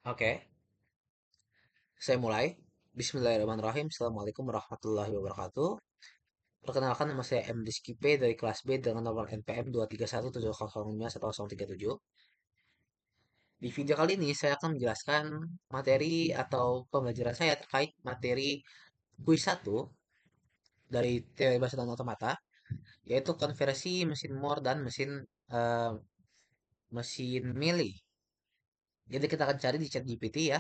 Oke, saya mulai. Bismillahirrahmanirrahim. Assalamualaikum warahmatullahi wabarakatuh. Perkenalkan, nama saya M. Rizky P. dari kelas B dengan nomor NPM 23170051037. Di video kali ini saya akan menjelaskan materi atau pembelajaran saya terkait materi kuis 1 dari teori bahasa dan otomata, yaitu konversi mesin Moore dan eh, mesin Mealy. Jadi kita akan cari di ChatGPT ya.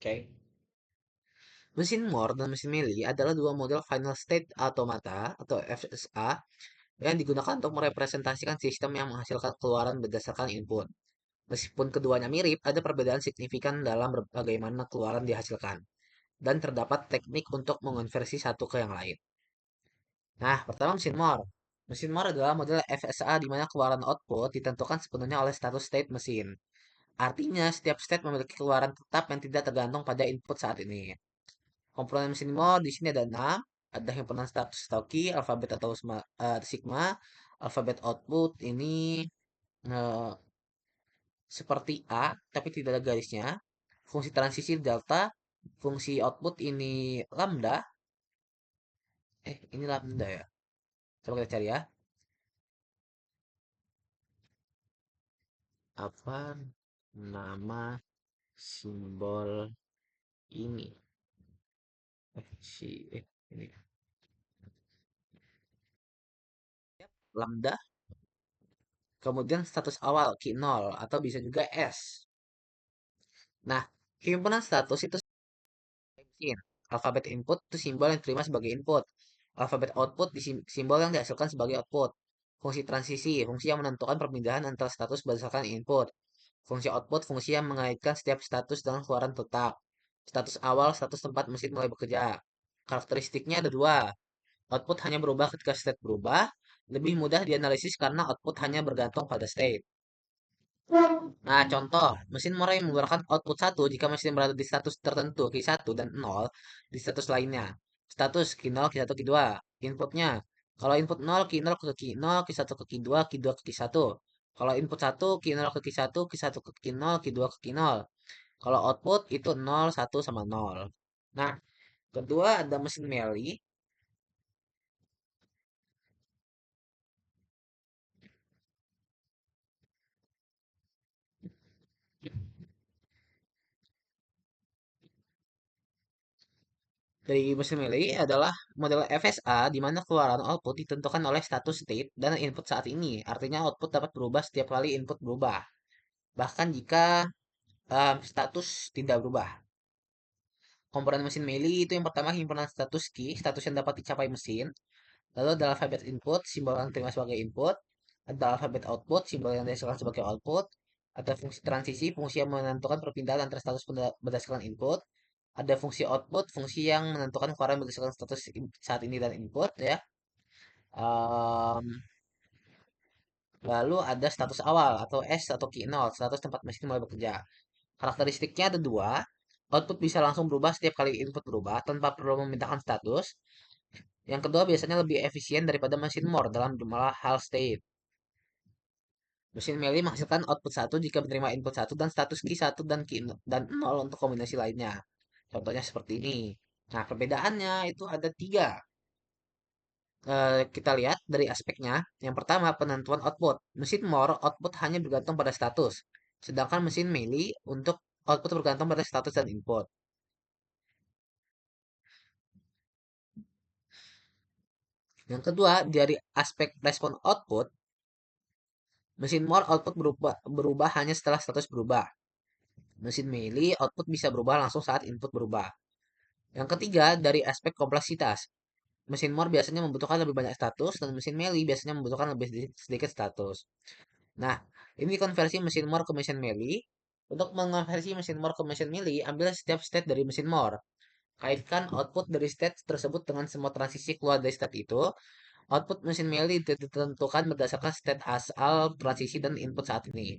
Oke. Mesin Moore dan mesin Mealy adalah dua model final state automata atau FSA yang digunakan untuk merepresentasikan sistem yang menghasilkan keluaran berdasarkan input. Meskipun keduanya mirip, ada perbedaan signifikan dalam bagaimana keluaran dihasilkan, dan terdapat teknik untuk mengonversi satu ke yang lain. Nah, pertama mesin Moore. Mesin Moore adalah model FSA di mana keluaran output ditentukan sepenuhnya oleh status state mesin. Artinya, setiap state memiliki keluaran tetap yang tidak tergantung pada input saat ini. Komponen mesin Moore di sini ada 6. Ada himpunan status atau key, alfabet atau sigma, alfabet output ini eh, seperti A, tapi tidak ada garisnya. Fungsi transisi delta, fungsi output ini lambda. Ini lambda ya. Coba kita cari ya. Apa nama simbol ini? Ini lambda. Kemudian status awal key 0 atau bisa juga S. Nah, himpunan status itu mesin. Alfabet input itu simbol yang diterima sebagai input. Alfabet output simbol yang dihasilkan sebagai output. Fungsi transisi, fungsi yang menentukan perpindahan antara status berdasarkan input. Fungsi output, fungsi yang mengaitkan setiap status dengan keluaran tetap. Status awal, status tempat mesin mulai bekerja. Karakteristiknya ada dua. Output hanya berubah ketika state berubah. Lebih mudah dianalisis karena output hanya bergantung pada state. Nah, contoh, mesin Moray mengeluarkan output satu jika mesin berada di status tertentu Q1 dan 0 di status lainnya. Status Q0, Q1, Q2. Inputnya, kalau input 0, Q0 ke Q0, Q1 ke Q2, Q2 ke Q1. Kalau input 1, Q0 ke Q1, Q1 ke Q0, Q2 ke Q0. Kalau output itu 0, 1 sama 0. Nah, kedua ada mesin Mealy. Dari mesin Mealy adalah model FSA di mana keluaran output ditentukan oleh status state dan input saat ini. Artinya output dapat berubah setiap kali input berubah. Bahkan jika status tidak berubah. Komponen mesin Mealy itu yang pertama himpunan status key, status yang dapat dicapai mesin. Lalu ada alfabet input, simbol yang diterima sebagai input. Ada alfabet output, simbol yang dihasilkan sebagai output. Ada fungsi transisi, fungsi yang menentukan perpindahan antara status berdasarkan input. Ada fungsi output, fungsi yang menentukan keluaran berdasarkan status saat ini dan input ya. Em, Lalu ada status awal atau S atau key 0, status tempat mesin mulai bekerja. Karakteristiknya ada dua. Output bisa langsung berubah setiap kali input berubah tanpa perlu memindahkan status. Yang kedua biasanya lebih efisien daripada mesin Moore dalam jumlah hal state. Mesin Mealy menghasilkan output satu jika menerima input satu dan status key 1 dan key dan 0 untuk kombinasi lainnya. Contohnya seperti ini. Nah, perbedaannya itu ada tiga. Kita lihat dari aspeknya. Yang pertama, penentuan output. Mesin Moore output hanya bergantung pada status. Sedangkan mesin Mealy untuk output bergantung pada status dan input. Yang kedua, dari aspek respon output, mesin Moore output berubah hanya setelah status berubah. Mesin Mealy output bisa berubah langsung saat input berubah. Yang ketiga, dari aspek kompleksitas. Mesin Moore biasanya membutuhkan lebih banyak status dan mesin Mealy biasanya membutuhkan lebih sedikit status. Nah, ini konversi mesin Moore ke mesin Mealy. Untuk mengonversi mesin more ke mesin mili, ambil setiap state dari mesin more. Kaitkan output dari state tersebut dengan semua transisi keluar dari state itu. Output mesin mili ditentukan berdasarkan state asal transisi dan input saat ini.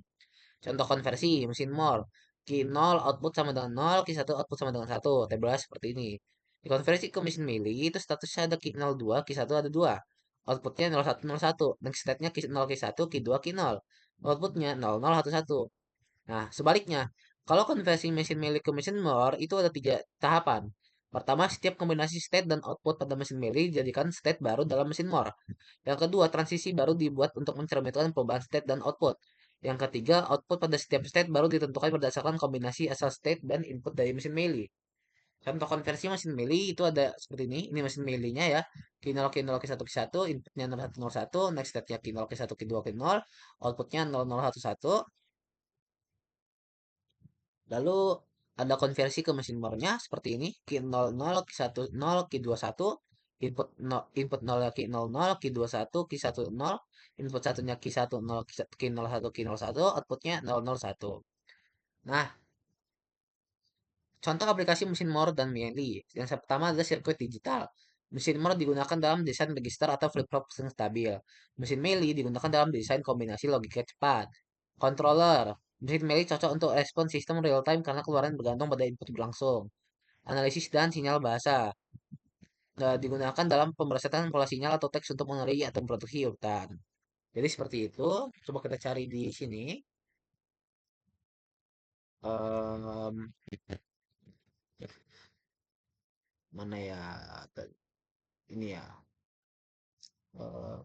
Contoh konversi mesin more. Q0 output sama dengan 0, Q1 output sama dengan 1. Tabelnya seperti ini. Dikonversi ke mesin mili, itu statusnya ada Q02, Q1 ada 2. Outputnya 0101. Next state-nya Q0, Q1, Q2, Q0. Outputnya 0011. Nah, sebaliknya, kalau konversi mesin milik ke mesin more, itu ada tiga tahapan. Pertama, setiap kombinasi state dan output pada mesin milik dijadikan state baru dalam mesin more. Yang kedua, transisi baru dibuat untuk mencerminkan perubahan state dan output. Yang ketiga, output pada setiap state baru ditentukan berdasarkan kombinasi asal state dan input dari mesin mili. Contoh konversi mesin mili itu ada seperti ini. Ini mesin milinya ya. Q0, Q0, Q1, Q1, inputnya 0101, next state-nya Q0, Q1, Q2, Q0, outputnya 0011. Lalu ada konversi ke mesin more-nya seperti ini. Q00, Q10, Q21, input 0 Q00, Q21, Q10, input satunya Q10, Q01, Q01, outputnya 001. Nah, contoh aplikasi mesin more dan mili. Yang pertama adalah sirkuit digital. Mesin more digunakan dalam desain register atau flip-flop yang stabil. Mesin mili digunakan dalam desain kombinasi logika cepat. Controller. Mesin mili cocok untuk respon sistem real time karena keluaran bergantung pada input berlangsung. Analisis dan sinyal bahasa. Digunakan dalam pemrosesan pola sinyal atau teks untuk mengenali atau memproduksi urutan. Jadi seperti itu. Coba kita cari di sini. Em, mana ya? Ini ya. Eh,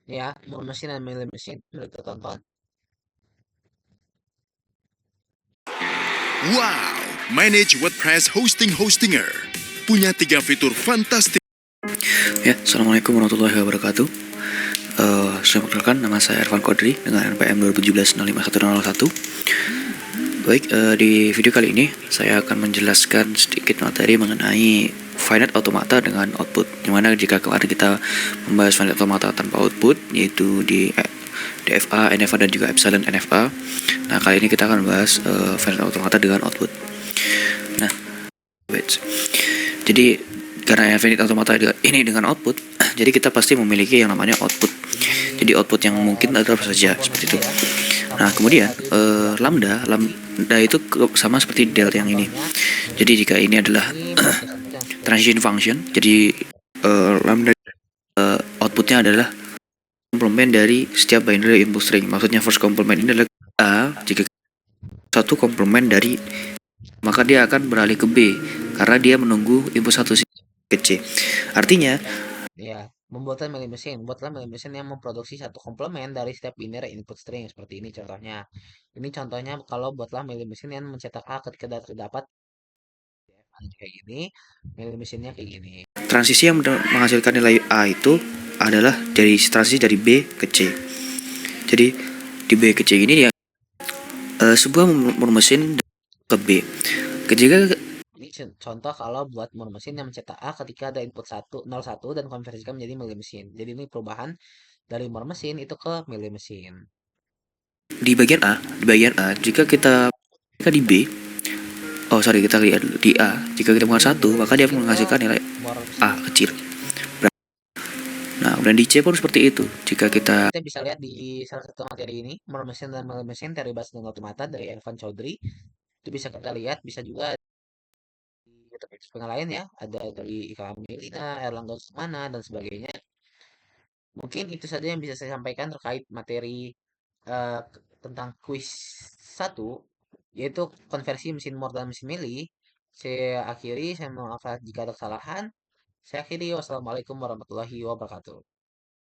ya, mau mesin dan milih mesin. Mari kita tonton. Wow, Manage WordPress Hostinger punya 3 fitur fantastis. Ya, Assalamualaikum warahmatullahi wabarakatuh. Saya perkenalkan, nama saya Irfan Kodri dengan NPM 2017-051001. Baik, di video kali ini saya akan menjelaskan sedikit materi mengenai finite automata dengan output. Dimana jika kemarin kita membahas finite automata tanpa output, yaitu di DFA, NFA dan juga epsilon NFA. Nah, kali ini kita akan membahas finite automata dengan output. Nah, wait. Jadi karena finite automata ini dengan output, jadi kita pasti memiliki yang namanya output. Jadi output yang mungkin ada apa saja seperti itu. Nah, kemudian lambda itu sama seperti del yang ini. Jadi jika ini adalah transition function, jadi lambda outputnya adalah komplement dari setiap binary input string. Maksudnya first complement ini adalah A. Jika satu komplement dari, maka dia akan beralih ke B karena dia menunggu input satu ke C. Artinya Ya, membuatkan milih mesin. Buatlah milih mesin yang memproduksi satu komplement dari setiap binary input string. Seperti ini contohnya. Ini contohnya kalau buatlah milih mesin yang mencetak A ketika terdapat kayak gini, milih mesinnya kayak gini. transisi yang menghasilkan nilai A itu adalah dari transisi dari B ke C. Jadi di B ke C ini ya sebuah mesin ke B. Ketika Ini contoh kalau buat more mesin yang mencetak A ketika ada input 01 dan konversikan menjadi milih mesin. Jadi ini perubahan dari more mesin itu ke milih mesin. di bagian A, jika kita di B, oh sorry kita lihat di A, jika kita menggunakan 1, maka dia akan menghasilkan nilai A kecil. Nah, kemudian di C pun seperti itu. Jika kita bisa lihat di salah satu materi ini, more mesin dan milih mesin dari bahasa dan otomata dari Evan Chaudhry. Itu bisa kita lihat, bisa juga di YouTube yang lain ya, ada dari Ika Melina, Erlangga Sukmana dan sebagainya. Mungkin itu saja yang bisa saya sampaikan terkait materi tentang kuis satu, yaitu konversi mesin more dan mesin mili. Saya akhiri, saya mohon maaf jika ada kesalahan. Saya akhiri, wassalamualaikum warahmatullahi wabarakatuh.